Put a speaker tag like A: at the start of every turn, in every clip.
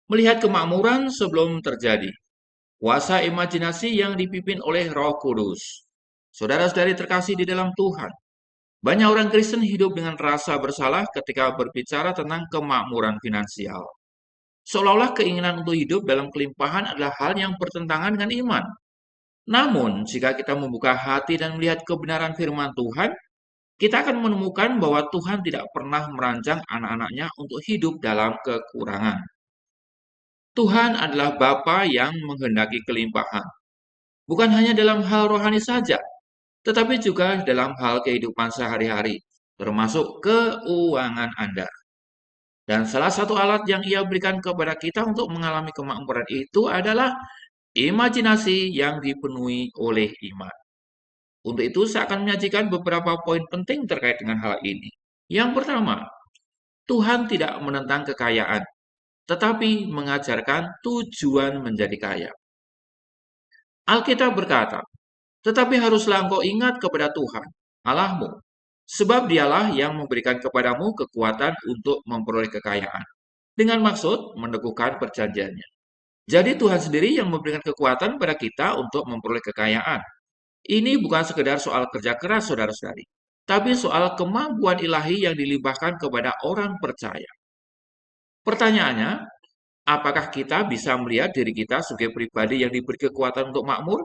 A: Melihat kemakmuran sebelum terjadi. Kuasa imajinasi yang dipimpin oleh Roh Kudus. Saudara-saudari terkasih di dalam Tuhan, banyak orang Kristen hidup dengan rasa bersalah ketika berbicara tentang kemakmuran finansial. Seolah-olah keinginan untuk hidup dalam kelimpahan adalah hal yang bertentangan dengan iman. Namun, jika kita membuka hati dan melihat kebenaran firman Tuhan, kita akan menemukan bahwa Tuhan tidak pernah merancang anak-anaknya untuk hidup dalam kekurangan. Tuhan adalah Bapa yang menghendaki kelimpahan, bukan hanya dalam hal rohani saja, tetapi juga dalam hal kehidupan sehari-hari, termasuk keuangan Anda. Dan salah satu alat yang Ia berikan kepada kita untuk mengalami kemakmuran itu adalah imajinasi yang dipenuhi oleh iman. Untuk itu, saya akan menyajikan beberapa poin penting terkait dengan hal ini. Yang pertama, Tuhan tidak menentang kekayaan, tetapi mengajarkan tujuan menjadi kaya. Alkitab berkata, tetapi haruslah engkau ingat kepada Tuhan, Allahmu, sebab dialah yang memberikan kepadamu kekuatan untuk memperoleh kekayaan, dengan maksud meneguhkan perjanjiannya. Jadi Tuhan sendiri yang memberikan kekuatan pada kita untuk memperoleh kekayaan. Ini bukan sekedar soal kerja keras, saudara-saudari, tapi soal kemampuan ilahi yang dilimpahkan kepada orang percaya. Pertanyaannya, apakah kita bisa melihat diri kita sebagai pribadi yang diberi kekuatan untuk makmur?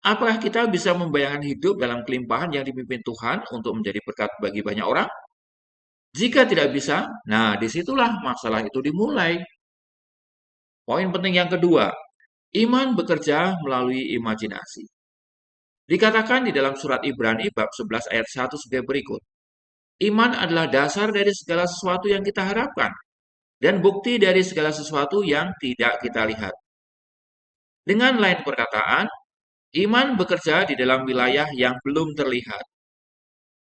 A: Apakah kita bisa membayangkan hidup dalam kelimpahan yang dipimpin Tuhan untuk menjadi berkat bagi banyak orang? Jika tidak bisa, nah disitulah masalah itu dimulai. Poin penting yang kedua, iman bekerja melalui imajinasi. Dikatakan di dalam surat Ibrani bab 11 ayat 1 sebagai berikut. Iman adalah dasar dari segala sesuatu yang kita harapkan dan bukti dari segala sesuatu yang tidak kita lihat. Dengan lain perkataan, iman bekerja di dalam wilayah yang belum terlihat.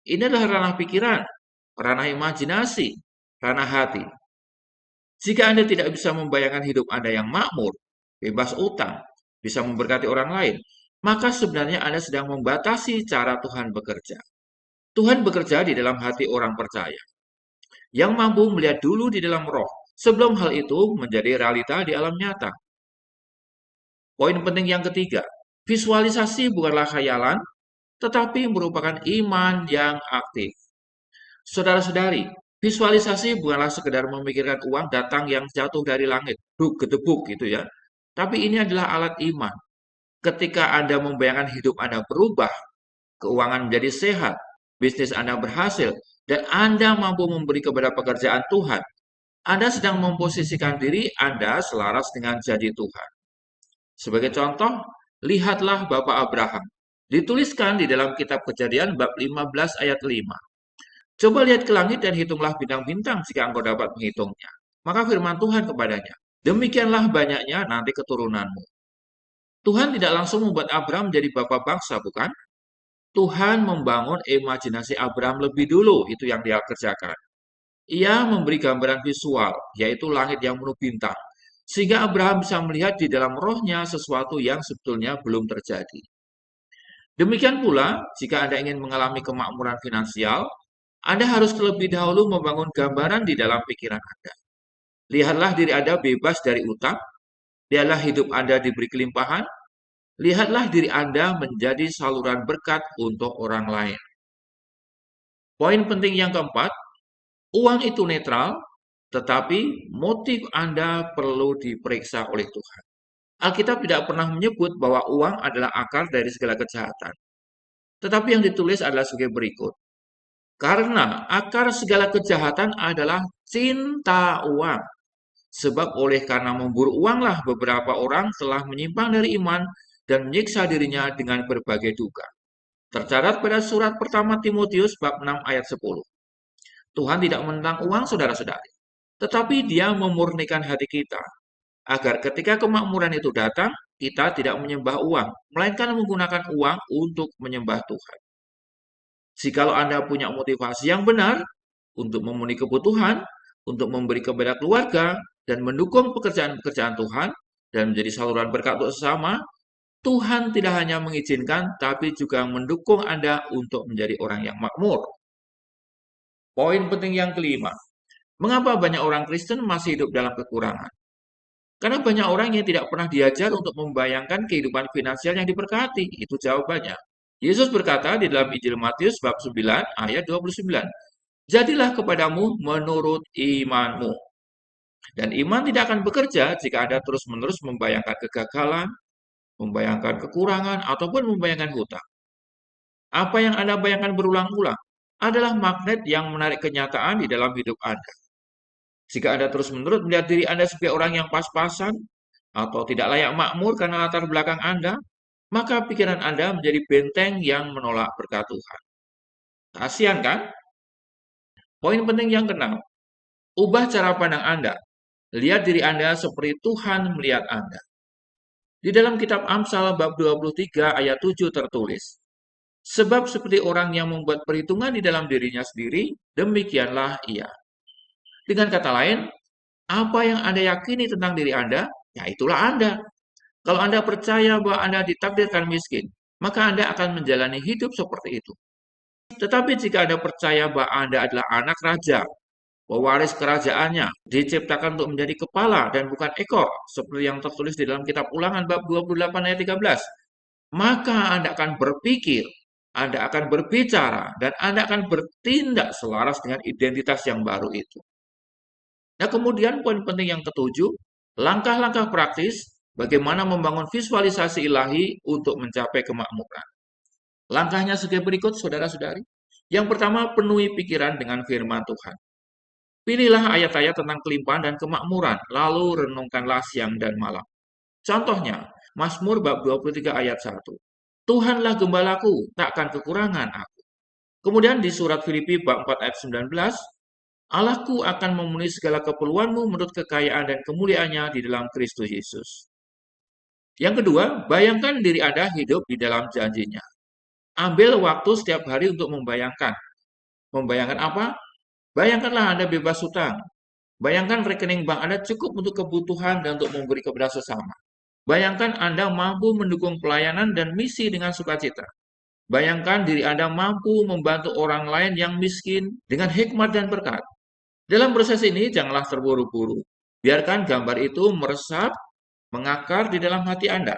A: Ini adalah ranah pikiran, ranah imajinasi, ranah hati. Jika Anda tidak bisa membayangkan hidup Anda yang makmur, bebas utang, bisa memberkati orang lain, maka sebenarnya Anda sedang membatasi cara Tuhan bekerja. Tuhan bekerja di dalam hati orang percaya, yang mampu melihat dulu di dalam roh, sebelum hal itu menjadi realita di alam nyata. Poin penting yang ketiga, visualisasi bukanlah khayalan, tetapi merupakan iman yang aktif. Saudara-saudari, visualisasi bukanlah sekedar memikirkan uang datang yang jatuh dari langit, bruk gedebuk gitu ya. Tapi ini adalah alat iman. Ketika Anda membayangkan hidup Anda berubah, keuangan menjadi sehat, bisnis Anda berhasil, dan Anda mampu memberi kepada pekerjaan Tuhan, Anda sedang memposisikan diri Anda selaras dengan janji Tuhan. Sebagai contoh, lihatlah Bapak Abraham. Dituliskan di dalam kitab Kejadian bab 15 ayat 5. Coba lihat ke langit dan hitunglah bintang-bintang jika engkau dapat menghitungnya. Maka firman Tuhan kepadanya, demikianlah banyaknya nanti keturunanmu. Tuhan tidak langsung membuat Abraham menjadi bapa bangsa, bukan? Tuhan membangun imajinasi Abraham lebih dulu, itu yang dia kerjakan. Ia memberi gambaran visual, yaitu langit yang penuh bintang, sehingga Abraham bisa melihat di dalam rohnya sesuatu yang sebetulnya belum terjadi. Demikian pula, jika Anda ingin mengalami kemakmuran finansial, Anda harus terlebih dahulu membangun gambaran di dalam pikiran Anda. Lihatlah diri Anda bebas dari utang, lihatlah hidup Anda diberi kelimpahan, lihatlah diri Anda menjadi saluran berkat untuk orang lain. Poin penting yang keempat, uang itu netral, tetapi motif Anda perlu diperiksa oleh Tuhan. Alkitab tidak pernah menyebut bahwa uang adalah akar dari segala kejahatan. Tetapi yang ditulis adalah sebagai berikut. Karena akar segala kejahatan adalah cinta uang. Sebab oleh karena memburu uanglah beberapa orang telah menyimpang dari iman dan menyiksa dirinya dengan berbagai duka. Tercatat pada surat pertama Timotius bab 6 ayat 10. Tuhan tidak menentang uang saudara-saudari, tetapi dia memurnikan hati kita, agar ketika kemakmuran itu datang, kita tidak menyembah uang, melainkan menggunakan uang untuk menyembah Tuhan. Jikalau Anda punya motivasi yang benar untuk memenuhi kebutuhan, untuk memberi kepada keluarga, dan mendukung pekerjaan-pekerjaan Tuhan, dan menjadi saluran berkat untuk sesama, Tuhan tidak hanya mengizinkan, tapi juga mendukung Anda untuk menjadi orang yang makmur. Poin penting yang kelima, mengapa banyak orang Kristen masih hidup dalam kekurangan? Karena banyak orang yang tidak pernah diajar untuk membayangkan kehidupan finansial yang diberkati. Itu jawabannya. Yesus berkata di dalam Injil Matius bab 9 ayat 29, "Jadilah kepadamu menurut imanmu." Dan iman tidak akan bekerja jika Anda terus-menerus membayangkan kegagalan, membayangkan kekurangan, ataupun membayangkan hutang. Apa yang Anda bayangkan berulang-ulang adalah magnet yang menarik kenyataan di dalam hidup Anda. Jika Anda terus-menerus melihat diri Anda sebagai orang yang pas-pasan atau tidak layak makmur karena latar belakang Anda, maka pikiran Anda menjadi benteng yang menolak berkat Tuhan. Kasihan kan? Poin penting yang keenam, ubah cara pandang Anda. Lihat diri Anda seperti Tuhan melihat Anda. Di dalam kitab Amsal bab 23 ayat 7 tertulis, "Sebab seperti orang yang membuat perhitungan di dalam dirinya sendiri, demikianlah ia." Dengan kata lain, apa yang Anda yakini tentang diri Anda, ya itulah Anda. Kalau Anda percaya bahwa Anda ditakdirkan miskin, maka Anda akan menjalani hidup seperti itu. Tetapi jika Anda percaya bahwa Anda adalah anak raja, pewaris kerajaannya, diciptakan untuk menjadi kepala dan bukan ekor, seperti yang tertulis di dalam kitab Ulangan bab 28 ayat 13, maka Anda akan berpikir, Anda akan berbicara, dan Anda akan bertindak selaras dengan identitas yang baru itu. Nah, kemudian poin penting yang ketujuh, langkah-langkah praktis bagaimana membangun visualisasi ilahi untuk mencapai kemakmuran. Langkahnya sebagai berikut, saudara-saudari. Yang pertama, penuhi pikiran dengan firman Tuhan. Pilihlah ayat-ayat tentang kelimpahan dan kemakmuran, lalu renungkanlah siang dan malam. Contohnya, Mazmur bab 23 ayat 1. Tuhanlah gembalaku, takkan kekurangan aku. Kemudian di surat Filipi bab 4 ayat 19, Allahku akan memenuhi segala keperluanmu menurut kekayaan dan kemuliaannya di dalam Kristus Yesus. Yang kedua, bayangkan diri Anda hidup di dalam janjinya. Ambil waktu setiap hari untuk membayangkan. Membayangkan apa? Bayangkanlah Anda bebas hutang. Bayangkan rekening bank Anda cukup untuk kebutuhan dan untuk memberi kepada sesama. Bayangkan Anda mampu mendukung pelayanan dan misi dengan sukacita. Bayangkan diri Anda mampu membantu orang lain yang miskin dengan hikmat dan berkat. Dalam proses ini, janganlah terburu-buru. Biarkan gambar itu meresap, mengakar di dalam hati Anda.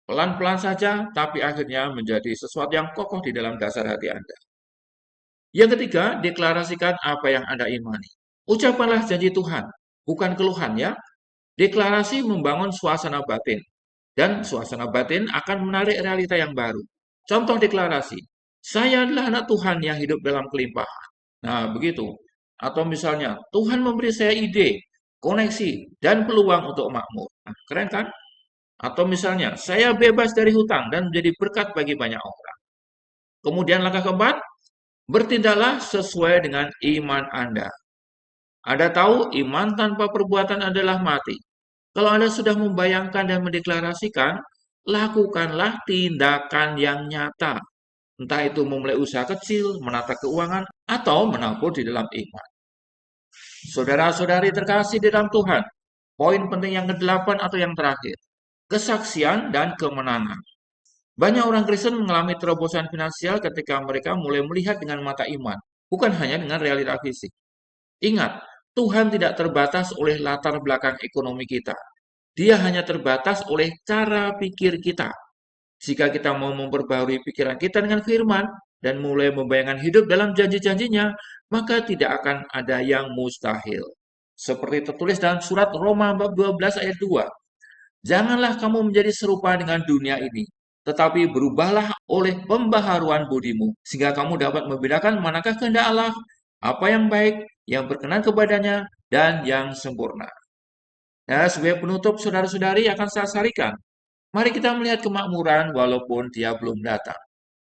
A: Pelan-pelan saja, tapi akhirnya menjadi sesuatu yang kokoh di dalam dasar hati Anda. Yang ketiga, deklarasikan apa yang Anda imani. Ucapkanlah janji Tuhan, bukan keluhan ya. Deklarasi membangun suasana batin. Dan suasana batin akan menarik realita yang baru. Contoh deklarasi, saya adalah anak Tuhan yang hidup dalam kelimpahan. Nah, begitu. Atau misalnya, Tuhan memberi saya ide, koneksi, dan peluang untuk makmur. Nah, keren kan? Atau misalnya, saya bebas dari hutang dan menjadi berkat bagi banyak orang. Kemudian langkah keempat, bertindaklah sesuai dengan iman Anda. Anda tahu iman tanpa perbuatan adalah mati. Kalau Anda sudah membayangkan dan mendeklarasikan, lakukanlah tindakan yang nyata. Entah itu memulai usaha kecil, menata keuangan, atau menabur di dalam iman. Saudara-saudari terkasih di dalam Tuhan, poin penting yang kedelapan atau yang terakhir, kesaksian dan kemenangan. Banyak orang Kristen mengalami terobosan finansial ketika mereka mulai melihat dengan mata iman, bukan hanya dengan realita fisik. Ingat, Tuhan tidak terbatas oleh latar belakang ekonomi kita. Dia hanya terbatas oleh cara pikir kita. Jika kita mau memperbarui pikiran kita dengan firman dan mulai membayangkan hidup dalam janji-janjinya, maka tidak akan ada yang mustahil. Seperti tertulis dalam surat Roma bab 12 ayat 2. Janganlah kamu menjadi serupa dengan dunia ini, tetapi berubahlah oleh pembaharuan budimu, sehingga kamu dapat membedakan manakah kehendak Allah, apa yang baik, yang berkenan kepadanya, dan yang sempurna. Nah, sebagai penutup, saudara-saudari akan saya sarikan. Mari kita melihat kemakmuran walaupun dia belum datang.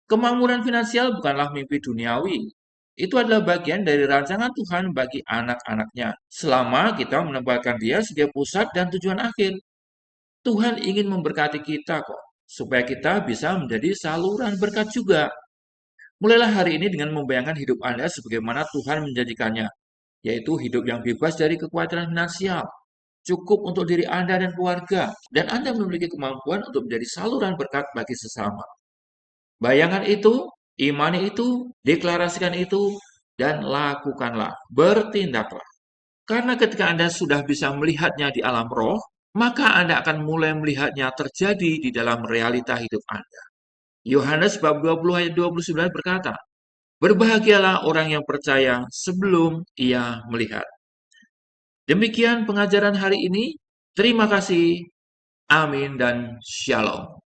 A: Kemakmuran finansial bukanlah mimpi duniawi. Itu adalah bagian dari rancangan Tuhan bagi anak-anaknya. Selama kita menempatkan dia sebagai pusat dan tujuan akhir. Tuhan ingin memberkati kita kok. Supaya kita bisa menjadi saluran berkat juga. Mulailah hari ini dengan membayangkan hidup Anda sebagaimana Tuhan menjanjikannya. Yaitu hidup yang bebas dari kekhawatiran finansial. Cukup untuk diri Anda dan keluarga. Dan Anda memiliki kemampuan untuk menjadi saluran berkat bagi sesama. Bayangkan itu, imani itu, deklarasikan itu, dan lakukanlah. Bertindaklah. Karena ketika Anda sudah bisa melihatnya di alam roh, maka Anda akan mulai melihatnya terjadi di dalam realita hidup Anda. Yohanes bab 20 ayat 29 berkata, "Berbahagialah orang yang percaya sebelum ia melihat." Demikian pengajaran hari ini. Terima kasih. Amin dan shalom.